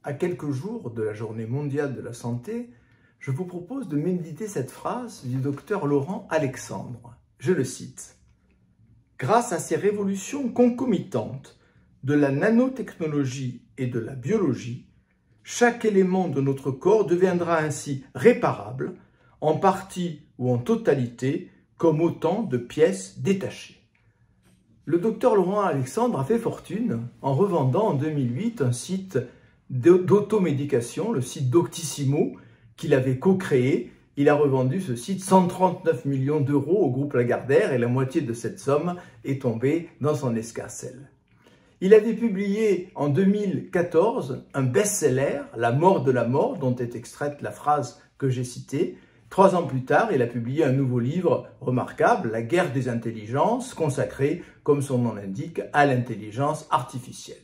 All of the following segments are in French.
À quelques jours de la Journée mondiale de la santé, je vous propose de méditer cette phrase du docteur Laurent Alexandre. Je le cite. « Grâce à ces révolutions concomitantes de la nanotechnologie et de la biologie, chaque élément de notre corps deviendra ainsi réparable, en partie ou en totalité, comme autant de pièces détachées. » Le docteur Laurent Alexandre a fait fortune en revendant en 2008 un site d'automédication, le site Doctissimo, qu'il avait co-créé. Il a revendu ce site 139 millions d'euros au groupe Lagardère et la moitié de cette somme est tombée dans son escarcelle. Il avait publié en 2014 un best-seller, La mort de la mort, dont est extraite la phrase que j'ai citée. 3 ans plus tard, il a publié un nouveau livre remarquable, La guerre des intelligences, consacré, comme son nom l'indique, à l'intelligence artificielle.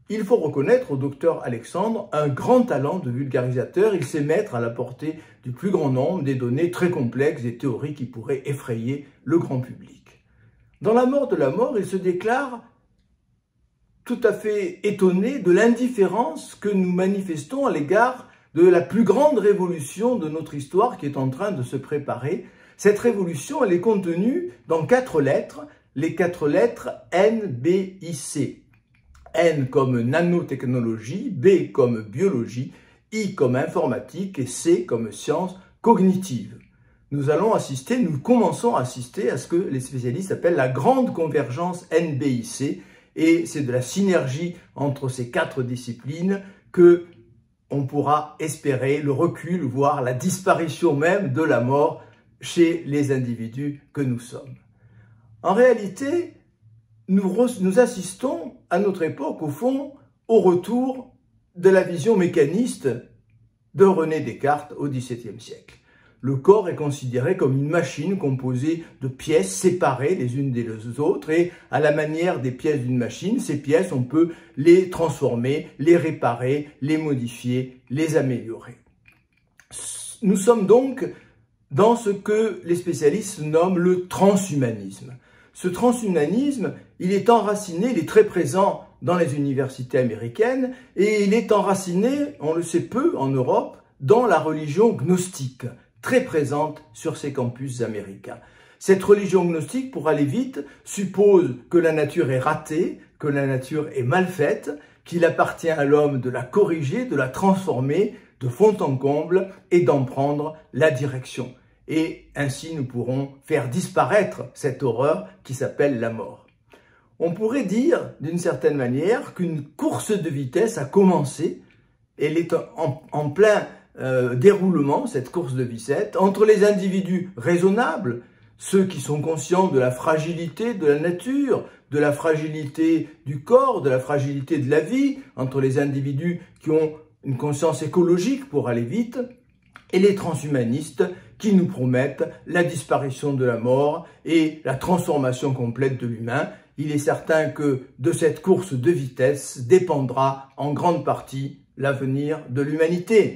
Il faut reconnaître au docteur Alexandre un grand talent de vulgarisateur. Il sait mettre à la portée du plus grand nombre des données très complexes et théories qui pourraient effrayer le grand public. Dans La mort de la mort, il se déclare tout à fait étonné de l'indifférence que nous manifestons à l'égard de la plus grande révolution de notre histoire qui est en train de se préparer. Cette révolution, elle est contenue dans 4 lettres, les 4 lettres N, B, I, C. N comme nanotechnologie, B comme biologie, I comme informatique et C comme science cognitive. Nous commençons à assister à ce que les spécialistes appellent la grande convergence NBIC, et c'est de la synergie entre ces 4 disciplines que on pourra espérer le recul, voire la disparition même de la mort chez les individus que nous sommes. En réalité, nous assistons à notre époque, au fond, au retour de la vision mécaniste de René Descartes au XVIIe siècle. Le corps est considéré comme une machine composée de pièces séparées les unes des autres et à la manière des pièces d'une machine, ces pièces, on peut les transformer, les réparer, les modifier, les améliorer. Nous sommes donc dans ce que les spécialistes nomment le transhumanisme. Ce transhumanisme, il est enraciné, il est très présent dans les universités américaines et il est enraciné, on le sait peu en Europe, dans la religion gnostique, très présente sur ces campus américains. Cette religion gnostique, pour aller vite, suppose que la nature est ratée, que la nature est mal faite, qu'il appartient à l'homme de la corriger, de la transformer de fond en comble et d'en prendre la direction. Et ainsi nous pourrons faire disparaître cette horreur qui s'appelle la mort. On pourrait dire d'une certaine manière qu'une course de vitesse a commencé, elle est en plein déroulement, cette course de vitesse, entre les individus raisonnables, ceux qui sont conscients de la fragilité de la nature, de la fragilité du corps, de la fragilité de la vie, entre les individus qui ont une conscience écologique pour aller vite, et les transhumanistes qui nous promettent la disparition de la mort et la transformation complète de l'humain. Il est certain que de cette course de vitesse dépendra en grande partie l'avenir de l'humanité.